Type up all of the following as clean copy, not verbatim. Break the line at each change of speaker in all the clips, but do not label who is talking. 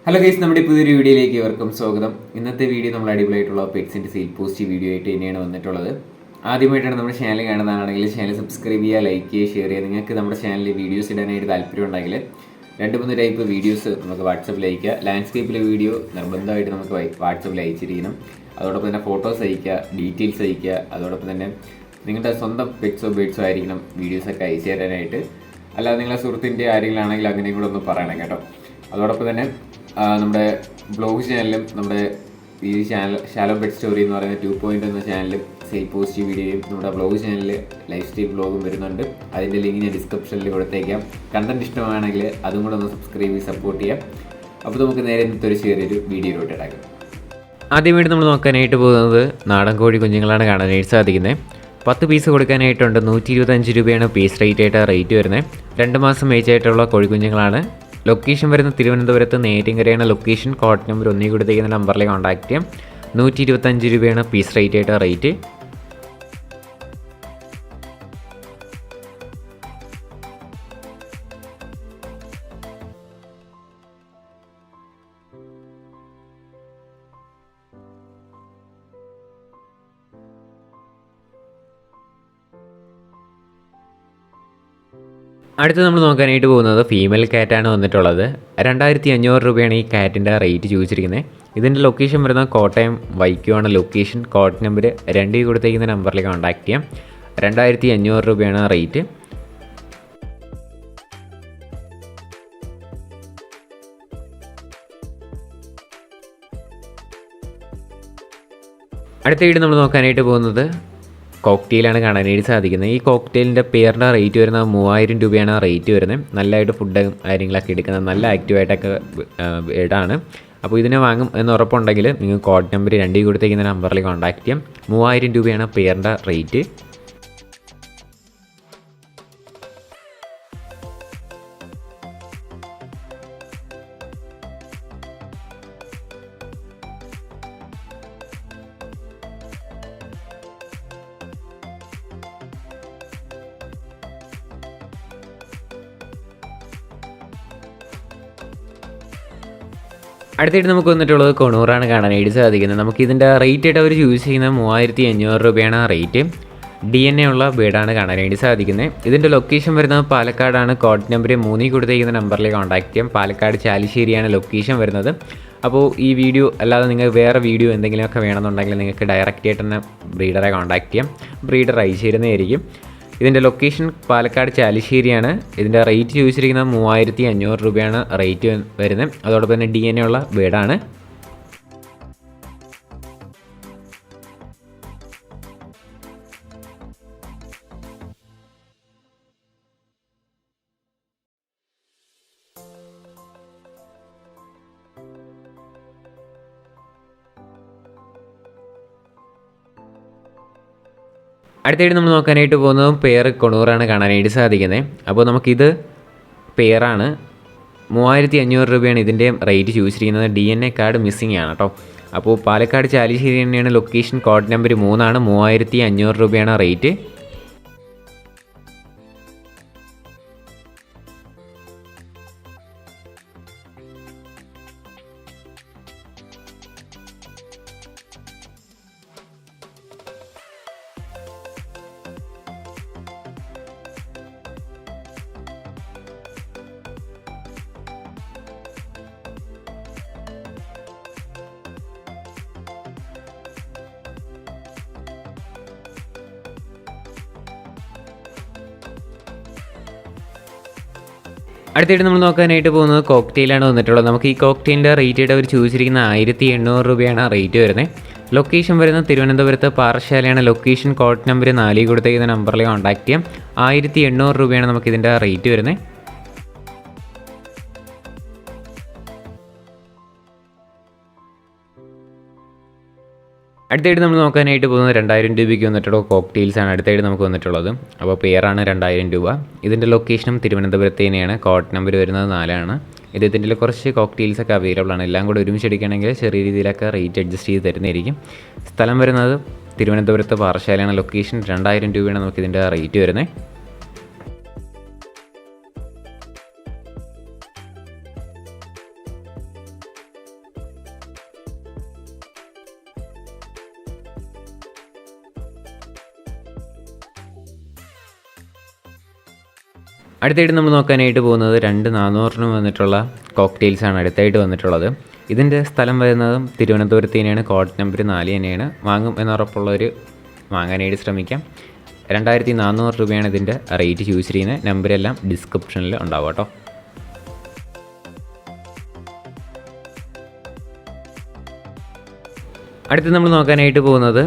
Hello guys, നമ്മുടെ പുതിയൊരു വീഡിയോയിലേക്ക് ഇവർക്കും സ്വാഗതം. ഇന്നത്തെ വീഡിയോ നമ്മൾ അടിപൊളിയായിട്ടുള്ള പെറ്റ്സിൻ്റെ സെയിൽ പോസ്റ്റ് വീഡിയോ ആയിട്ട് തന്നെയാണ് വന്നിട്ടുള്ളത്. ആദ്യമായിട്ടാണ് നമ്മുടെ ചാനൽ കാണുന്നതാണെങ്കിൽ ചാനൽ സബ്സ്ക്രൈബ് ചെയ്യുക, ലൈക്ക് ചെയ്യുക, ഷെയർ ചെയ്യുക. നിങ്ങൾക്ക് നമ്മുടെ ചാനലിൽ വീഡിയോസ് ഇടാനായിട്ട് താല്പര്യം ഉണ്ടെങ്കിൽ 2-3 ടൈപ്പ് വീഡിയോസ് നമുക്ക് വാട്സപ്പിൽ അയക്കുക. ലാൻഡ്സ്കേപ്പിലെ വീഡിയോ നിർബന്ധമായിട്ട് നമുക്ക് വാട്സപ്പിൽ അയച്ചിരിക്കണം. അതോടൊപ്പം തന്നെ ഫോട്ടോസ് അയക്കുക, ഡീറ്റെയിൽസ് അയക്കുക. അതോടൊപ്പം തന്നെ നിങ്ങളുടെ സ്വന്തം പെറ്റ്സോ ബേഡ്സോ ആയിരിക്കണം വീഡിയോസൊക്കെ അയച്ചു തരാനായിട്ട്. അല്ലാതെ നിങ്ങളെ സുഹൃത്തിൻ്റെ ആരെങ്കിലും ആണെങ്കിൽ അങ്ങനെയും കൂടെ ഒന്ന് പറയണം കേട്ടോ. അതോടൊപ്പം തന്നെ നമ്മുടെ ബ്ലോഗ് ചാനലും നമ്മുടെ ഈ ചാനൽ ഷാലോ പെറ്റ് സ്റ്റോറി എന്ന് പറയുന്ന 2 എന്ന ചാനലും സെയിൽ പോസ്റ്റ് വീഡിയോയും നമ്മുടെ ബ്ലോഗ് ചാനലിൽ ലൈഫ് സ്റ്റൈൽ ബ്ലോഗും വരുന്നുണ്ട്. അതിൻ്റെ ലിങ്ക് ഞാൻ ഡിസ്ക്രിപ്ഷനിൽ കൊടുത്തേക്കാം. കണ്ടന്റ് ഇഷ്ടമാണെങ്കിൽ അതും കൂടെ ഒന്ന് സബ്സ്ക്രൈബ് ചെയ്ത് സപ്പോർട്ട് ചെയ്യാം. അപ്പോൾ നമുക്ക് നേരെ ഇന്നത്തെ ഒരു ചെറിയൊരു വീഡിയോയിലോട്ട് ഇടാം. ആദ്യമായിട്ട് നമ്മൾ നോക്കാനായിട്ട് പോകുന്നത് നാടൻ കോഴി കുഞ്ഞുങ്ങളാണ് കാണാനായിട്ട് സാധിക്കുന്നത്. 10 പീസ് കൊടുക്കാനായിട്ടുണ്ട്. 125 രൂപയാണ് പീസ് റേറ്റ് വരുന്നത്. 2 മാസം ഏജായിട്ടുള്ള കോഴിക്കുഞ്ഞുങ്ങളാണ്. ലൊക്കേഷൻ വരുന്ന തിരുവനന്തപുരത്ത് നേരിങ്ങരയാണ് ലൊക്കേഷൻ. കോഡ് നമ്പർ 1 കൊടുത്തേക്കുന്ന നമ്പറിലേക്ക് കോൺടാക്ട് ചെയ്യാം. 125 രൂപയാണ് പീസ് റേറ്റ്. അടുത്ത് നമ്മൾ നോക്കാനായിട്ട് പോകുന്നത് ഫീമെയിൽ കാറ്റാണ് വന്നിട്ടുള്ളത്. 2500 രൂപയാണ് ഈ കാറ്റിൻ്റെ റേറ്റ് ചോദിച്ചിരിക്കുന്നത്. ഇതിൻ്റെ ലൊക്കേഷൻ വരുന്ന കോട്ടയം വൈക്കമാണ് ലൊക്കേഷൻ. കോഡ് നമ്പർ 2 കൊടുത്തേക്കുന്ന നമ്പറിലേക്ക് കോൺടാക്ട് ചെയ്യാം. 2500 രൂപയാണ് റേറ്റ്. അടുത്ത നമ്മൾ നോക്കാനായിട്ട് പോകുന്നത് കോക്ടെയിലാണ് കാണാനായിട്ട് സാധിക്കുന്നത്. ഈ കോക്ടെയിലിൻ്റെ പേരിൻ്റെ റേറ്റ് വരുന്നത് 3000 രൂപയാണ് റേറ്റ് വരുന്നത്. നല്ലതായിട്ട് ഫുഡ് കാര്യങ്ങളൊക്കെ എടുക്കുന്നത്, നല്ല ആക്റ്റീവായിട്ടൊക്കെ ഇടാണ്. അപ്പോൾ ഇതിനെ വാങ്ങും എന്ന് ഉറപ്പുണ്ടെങ്കിൽ നിങ്ങൾ കോഡ് നമ്പർ 2 കൊടുത്തേക്കുന്ന നമ്പറിൽ കോൺടാക്ട് ചെയ്യാം. 3000 രൂപയാണ് പേരിൻ്റെ റേറ്റ്. അടുത്തായിട്ട് നമുക്ക് വന്നിട്ടുള്ളത് കൊണൂറാണ് കാണാനായിട്ട് സാധിക്കുന്നത്. നമുക്കിതിൻ്റെ റേറ്റ് ആയിട്ട് അവർ ചൂസ് ചെയ്യുന്നത് 3500 രൂപയാണ് റേറ്റ്. DNA ഉള്ള ബേഡാണ് കാണാനായിട്ട് സാധിക്കുന്നത്. ഇതിൻ്റെ ലൊക്കേഷൻ വരുന്നത് പാലക്കാടാണ്. കോഡ് നമ്പർ 3 കൊടുത്തേക്കുന്ന നമ്പറിലേക്ക് കോൺടാക്ട് ചെയ്യാം. പാലക്കാട് ചാലിശ്ശേരിയാണ് ലൊക്കേഷൻ വരുന്നത്. അപ്പോൾ ഈ വീഡിയോ അല്ലാതെ നിങ്ങൾ വേറെ വീഡിയോ എന്തെങ്കിലുമൊക്കെ വേണമെന്നുണ്ടെങ്കിൽ നിങ്ങൾക്ക് ഡയറക്റ്റ് ആയിട്ട് തന്നെ ബ്രീഡറെ കോൺടാക്ട് ചെയ്യാം. ബ്രീഡർ അയച്ചു തരുന്നതായിരിക്കും. ഇതിൻ്റെ ലൊക്കേഷൻ പാലക്കാട് ചാലിശ്ശേരിയാണ്. ഇതിൻ്റെ റേറ്റ് ചോദിച്ചിരിക്കുന്നത് 3500 രൂപയാണ് റേറ്റ് വരുന്നത്. അതോടൊപ്പം തന്നെ DNA ഉള്ള ബേഡാണ്. അടുത്തായിട്ട് നമ്മൾ നോക്കാനായിട്ട് പോകുന്നത് പെയർ കൊണൂറാണ് കാണാനായിട്ട് സാധിക്കുന്നത്. അപ്പോൾ നമുക്കിത് പെയറാണ്. 3500 രൂപയാണ് ഇതിൻ്റെ റേറ്റ് ചോദിച്ചിരിക്കുന്നത്. DNA കാർഡ് മിസ്സിംഗ് ആണ് കേട്ടോ. അപ്പോൾ പാലക്കാട് ചാലിശ്ശേരി തന്നെയാണ് ലൊക്കേഷൻ. കോഡ് നമ്പർ 3 3500 രൂപയാണ് റേറ്റ്. അടുത്തായിട്ട് നമ്മൾ നോക്കാനായിട്ട് പോകുന്നത് കോക്ടെയിലാണ് വന്നിട്ടുള്ളത്. നമുക്ക് ഈ കോക്ടെയിലിൻ്റെ റേറ്റ് ആയിട്ട് അവർ ചോദിച്ചിരിക്കുന്ന 1800 രൂപയാണ് റേറ്റ് വരുന്നത്. ലൊക്കേഷൻ വരുന്നത് തിരുവനന്തപുരത്ത് പാറശാലയാണ് ലൊക്കേഷൻ. കോഡ് നമ്പർ 4 കൊടുത്തേക്കുന്ന നമ്പറിൽ കോൺടാക്ട് ചെയ്യാം. 1800 രൂപയാണ് നമുക്കിതിൻ്റെ റേറ്റ് വരുന്നത്. അടുത്തായിട്ട് നമ്മൾ നോക്കാനായിട്ട് പോകുന്നത് 2000 രൂപയ്ക്ക് വന്നിട്ടുള്ള കോക്ടെയിൽസാണ് അടുത്തായിട്ട് നമുക്ക് വന്നിട്ടുള്ളത്. അപ്പോൾ പെയറാണ് 2000 രൂപ. ഇതിൻ്റെ ലൊക്കേഷനും തിരുവനന്തപുരത്ത് തന്നെയാണ്. കോഡ് നമ്പർ വരുന്നത് 4. ഇതിൻ്റെ കുറച്ച് കോക്ടെയിൽസൊക്കെ അവൈലബിൾ ആണ്. എല്ലാം കൂടെ ഒരുമിച്ച് എടുക്കുകയാണെങ്കിൽ ചെറിയ രീതിയിലൊക്കെ റേറ്റ് അഡ്ജസ്റ്റ് ചെയ്ത് തരുന്നതായിരിക്കും. സ്ഥലം വരുന്നത് തിരുവനന്തപുരത്ത് പാറശാലയാണ് ലൊക്കേഷൻ. 2000 രൂപയാണ് നമുക്കിതിൻ്റെ റേറ്റ് വരുന്നത്. അടുത്തായിട്ട് നമ്മൾ നോക്കാനായിട്ട് പോകുന്നത് 2,400 വന്നിട്ടുള്ള കോക്ടെയിൽസാണ് അടുത്തായിട്ട് വന്നിട്ടുള്ളത്. ഇതിൻ്റെ സ്ഥലം വരുന്നതും തിരുവനന്തപുരത്ത് തന്നെയാണ്. കോഡ് നമ്പർ 4 തന്നെയാണ്. വാങ്ങും എന്നുറപ്പുള്ളവർ വാങ്ങാനായിട്ട് ശ്രമിക്കാം. 2,400 രൂപയാണ് ഇതിൻ്റെ റേറ്റ് ചോദിച്ചിരിക്കുന്നത്. നമ്പരെല്ലാം ഡിസ്ക്രിപ്ഷനിൽ ഉണ്ടാവും കേട്ടോ. അടുത്ത് നമ്മൾ നോക്കാനായിട്ട് പോകുന്നത്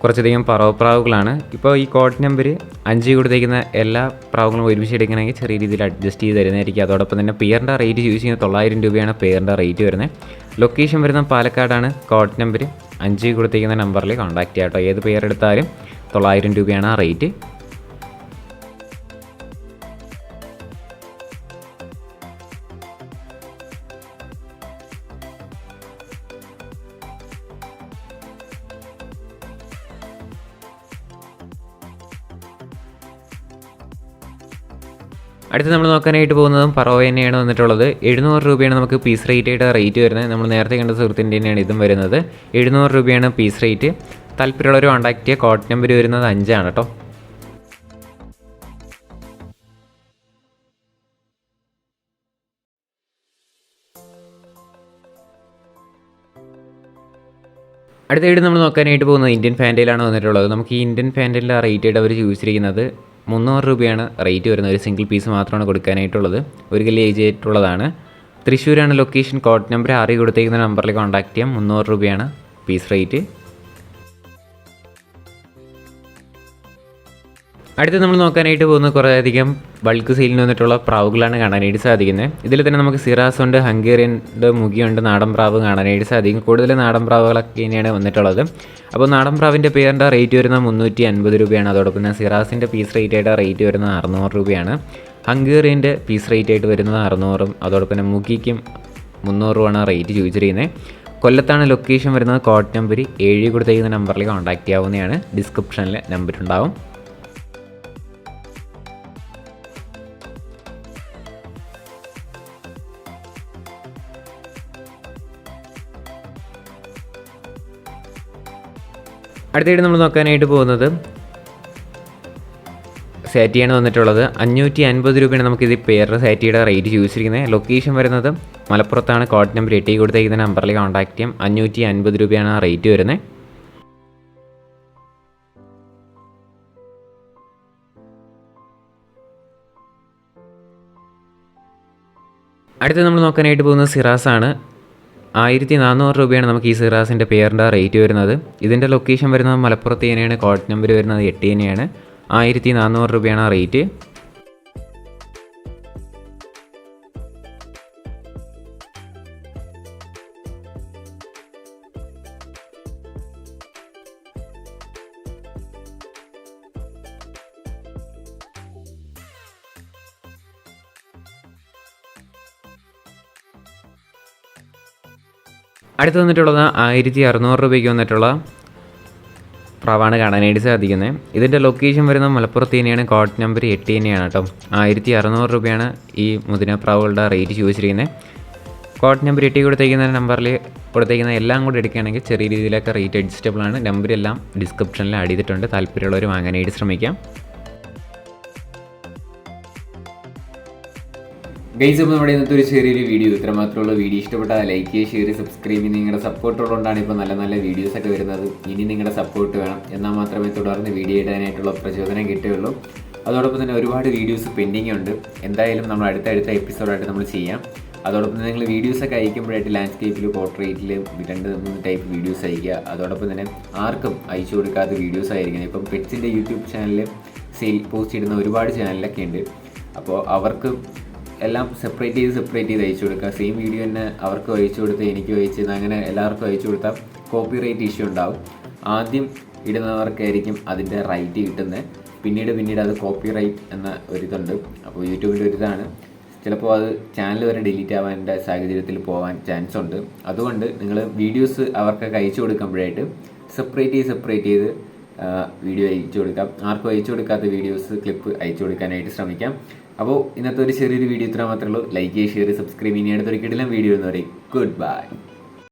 കുറച്ചധികം പറവപ്രാവുകളാണ്. ഇപ്പോൾ ഈ കോഡ് നമ്പർ 5 കൊടുത്തേക്കുന്ന എല്ലാ പ്രാവുകളും ഒരുമിച്ച് എടുക്കണമെങ്കിൽ ചെറിയ രീതിയിൽ അഡ്ജസ്റ്റ് ചെയ്ത് തരുന്നതായിരിക്കും. അതോടൊപ്പം തന്നെ പെയറിൻ്റെ റേറ്റ് ചോദിച്ചിരിക്കുന്നത് 900 രൂപയാണ് പെയറിൻ്റെ റേറ്റ് വരുന്നത്. ലൊക്കേഷൻ വരുന്ന പാലക്കാടാണ്. കോഡ് നമ്പർ 5 കൊടുത്തേക്കുന്ന നമ്പറിൽ കോൺടാക്ട് ചെയ്യാം കേട്ടോ. ഏത് പെയർ എടുത്താലും 900 രൂപയാണ് ആ റേറ്റ്. അടുത്ത് നമ്മൾ നോക്കാനായിട്ട് പോകുന്നതും പറവ തന്നെയാണ് വന്നിട്ടുള്ളത്. 700 രൂപയാണ് നമുക്ക് പീസ് റേറ്റായിട്ട് റേറ്റ് വരുന്നത്. നമ്മൾ നേരത്തെ കണ്ട സുഹൃത്തിൻ്റെ തന്നെയാണ് ഇതും വരുന്നത്. 700 രൂപയാണ് പീസ് റേറ്റ്. താല്പര്യമുള്ളവർ കോൺടാക്ട് ചെയ്യുക. കോഡ് നമ്പർ വരുന്നത് 5 ആണ് കേട്ടോ. അടുത്തായിട്ട് നമ്മൾ നോക്കാനായിട്ട് പോകുന്നത് ഇന്ത്യൻ ഫാൻറ്റയിലാണ് വന്നിട്ടുള്ളത്. നമുക്ക് ഈ ഇന്ത്യൻ ഫാൻറ്റയിലെ റേറ്റായിട്ട് അവർ ചോദിച്ചിരിക്കുന്നത് 300 രൂപയാണ് റേറ്റ് വരുന്നത്. ഒരു സിംഗിൾ പീസ് മാത്രമാണ് കൊടുക്കാനായിട്ടുള്ളത്. 1 കിലോ ഏജ് ആയിട്ടുള്ളതാണ്. തൃശ്ശൂരാണ് ലൊക്കേഷൻ. കോഡ് നമ്പർ 6 കൊടുത്തേക്കുന്ന നമ്പറിൽ കോൺടാക്ട് ചെയ്യാം. 300 രൂപയാണ് പീസ് റേറ്റ്. അടുത്ത് നമ്മൾ നോക്കാനായിട്ട് പോകുന്നത് കുറേയധികം ബൾക്ക് സെയിലിന് വന്നിട്ടുള്ള പ്രാവുകളാണ് കാണാനായിട്ട് സാധിക്കുന്നത്. ഇതിൽ തന്നെ നമുക്ക് സിറാസ് ഉണ്ട്, ഹംഗേറിയൻ ഉണ്ട്, മുഗിയുണ്ട്, നാടൻ പ്രാവ് കാണാനായിട്ട് സാധിക്കും. കൂടുതൽ നാടൻ പ്രാവുകളൊക്കെ തന്നെയാണ് വന്നിട്ടുള്ളത്. അപ്പോൾ നാടൻ പ്രാവിൻ്റെ പെയറിൻ്റെ റേറ്റ് വരുന്നത് 350 രൂപയാണ്. അതോടൊപ്പം തന്നെ സിറാസിൻ്റെ പീസ് റേറ്റ് ആയിട്ട് റേറ്റ് വരുന്നത് 600 രൂപയാണ്. ഹംഗേറിയൻ്റെ പീസ് റേറ്റ് ആയിട്ട് വരുന്നത് 600. അതോടൊപ്പം തന്നെ മുഗിക്കും 300 രൂപയാണ് റേറ്റ് ചോദിച്ചിരിക്കുന്നത്. കൊല്ലത്താണ് ലൊക്കേഷൻ വരുന്നത്. കോഡ് നമ്പർ 7 കൊടുത്തേക്കുന്ന നമ്പറിൽ കോൺടാക്ട് ചെയ്യാവുന്നതാണ്. ഡിസ്ക്രിപ്ഷനിൽ നമ്പർ ഉണ്ടാവും. അടുത്തായിട്ട് നമ്മൾ നോക്കാനായിട്ട് പോകുന്നത് സാറ്റിയാണ് വന്നിട്ടുള്ളത്. 550 രൂപയാണ് നമുക്കിത് പെയർ സാറ്റിയുടെ റേറ്റ് ചോദിച്ചിരിക്കുന്നത്. ലൊക്കേഷൻ വരുന്നത് മലപ്പുറത്താണ്. കോഡ് നമ്പർ 8 കൊടുത്തേക്കുന്ന നമ്പറിൽ കോൺടാക്ട് ചെയ്യാം. 550 രൂപയാണ് ആ റേറ്റ് വരുന്നത്. അടുത്ത് നമ്മൾ നോക്കാനായിട്ട് പോകുന്നത് സിറാസാണ്. 1,400 രൂപയാണ് നമുക്ക് ഈ സിറാസിൻ്റെ പെയറിൻ്റെ റേറ്റ് വരുന്നത്. ഇതിൻ്റെ ലൊക്കേഷൻ വരുന്നത് മലപ്പുറത്ത് തന്നെയാണ്. കോഡ് നമ്പർ വരുന്നത് 8 തന്നെയാണ്. 1,400 രൂപയാണ് ആ റേറ്റ്. അടുത്ത് വന്നിട്ടുള്ളത് 1,600 രൂപയ്ക്ക് വന്നിട്ടുള്ള പ്രാവാണ് കാണാനായിട്ട് സാധിക്കുന്നത്. ഇതിൻ്റെ ലൊക്കേഷൻ വരുന്നത് മലപ്പുറത്ത് തന്നെയാണ്. കോഡ് നമ്പർ 8 തന്നെയാണ് കേട്ടോ. 1,600 രൂപയാണ് ഈ മുതിന പ്രാവുകളുടെ റേറ്റ് ചോദിച്ചിരിക്കുന്നത്. കോഡ് നമ്പർ 8 കൊടുത്തേക്കുന്ന നമ്പറിൽ കൊടുത്തേക്കുന്ന എല്ലാം കൂടി എടുക്കുകയാണെങ്കിൽ ചെറിയ രീതിയിലൊക്കെ റേറ്റ് അഡ്ജസ്റ്റബിൾ ആണ്. നമ്പരെല്ലാം ഡിസ്ക്രിപ്ഷനിൽ ആഡ് ചെയ്തിട്ടുണ്ട്. താല്പര്യമുള്ളവർ വാങ്ങാനായിട്ട് ശ്രമിക്കാം.
ഗൈസ്, അപ്പോൾ നമ്മുടെ ഇന്നത്തെ ഒരു ചെറിയൊരു വീഡിയോ ഇത്ര മാത്രമുള്ള. വീഡിയോ ഇഷ്ടപ്പെട്ടാൽ ലൈക്ക് ചെയ്യുക, ഷെയർ ചെയ്യുക, സബ്സ്ക്രൈബ് ചെയ്യുക. നിങ്ങളുടെ സപ്പോർട്ട് ഉള്ളതുകൊണ്ടാണ് ഇപ്പോൾ നല്ല നല്ല വീഡിയോസൊക്കെ വരുന്നത്. ഇനി നിങ്ങളുടെ സപ്പോർട്ട് വേണം. എന്നാൽ മാത്രമേ തുടർന്ന് വീഡിയോ ഇടാനായിട്ടുള്ള പ്രചോദനം കിട്ടുകയുള്ളൂ. അതോടൊപ്പം തന്നെ ഒരുപാട് വീഡിയോസ് പെൻഡിങ് ഉണ്ട്. എന്തായാലും നമ്മൾ അടുത്ത എപ്പിസോഡായിട്ട് നമ്മൾ ചെയ്യാം. അതോടൊപ്പം തന്നെ നിങ്ങൾ വീഡിയോസൊക്കെ അയക്കുമ്പോഴായിട്ട് ലാൻഡ്സ്കേപ്പിൽ, പോർട്രേറ്റിൽ 2-3 ടൈപ്പ് വീഡിയോസ് അയക്കുക. അതോടൊപ്പം തന്നെ ആർക്കും അയച്ചു കൊടുക്കാത്ത വീഡിയോസ് ആയിരിക്കണം. ഇപ്പം പെറ്റ്സിൻ്റെ യൂട്യൂബ് ചാനലിൽ സെയിൽ പോസ്റ്റ് ഇടുന്ന ഒരുപാട് ചാനലൊക്കെ ഉണ്ട്. അപ്പോൾ അവർക്ക് എല്ലാം സെപ്പറേറ്റ് ചെയ്ത് അയച്ചു കൊടുക്കുക. സെയിം വീഡിയോ തന്നെ അവർക്കും അയച്ചു കൊടുത്ത് എനിക്കും അയച്ചു അങ്ങനെ എല്ലാവർക്കും അയച്ചു കൊടുത്താൽ കോപ്പിറൈറ്റ് ഇഷ്യൂ ഉണ്ടാവും. ആദ്യം ഇടുന്നവർക്കായിരിക്കും അതിൻ്റെ റൈറ്റ് കിട്ടുന്നത്. പിന്നീട് അത് കോപ്പിറൈറ്റ് എന്ന ഒരിതുണ്ട്. അപ്പോൾ യൂട്യൂബിൻ്റെ ഒരിതാണ്. ചിലപ്പോൾ അത് ചാനൽ വരെ ഡിലീറ്റ് ആവാൻ്റെ സാഹചര്യത്തിൽ പോകാൻ ചാൻസ് ഉണ്ട്. അതുകൊണ്ട് നിങ്ങൾ വീഡിയോസ് അവർക്കൊക്കെ അയച്ചു കൊടുക്കുമ്പോഴായിട്ട് സെപ്പറേറ്റ് ചെയ്ത് വീഡിയോ അയച്ചു കൊടുക്കാം. ആർക്കും അയച്ചു കൊടുക്കാത്ത വീഡിയോസ് ക്ലിപ്പ് അയച്ചു കൊടുക്കാനായിട്ട് ശ്രമിക്കാം. അപ്പോൾ ഇന്നത്തെ ഒരു ചെറിയൊരു വീഡിയോ ഇത്ര മാത്രമേ ഉള്ളൂ. ലൈക്ക് ചെയ്യുക, ഷെയർ, സബ്സ്ക്രൈബ്. ഇനി അടുത്തൊരു കിടിലൻ വീഡിയോ എന്ന് പറയും. Good bye.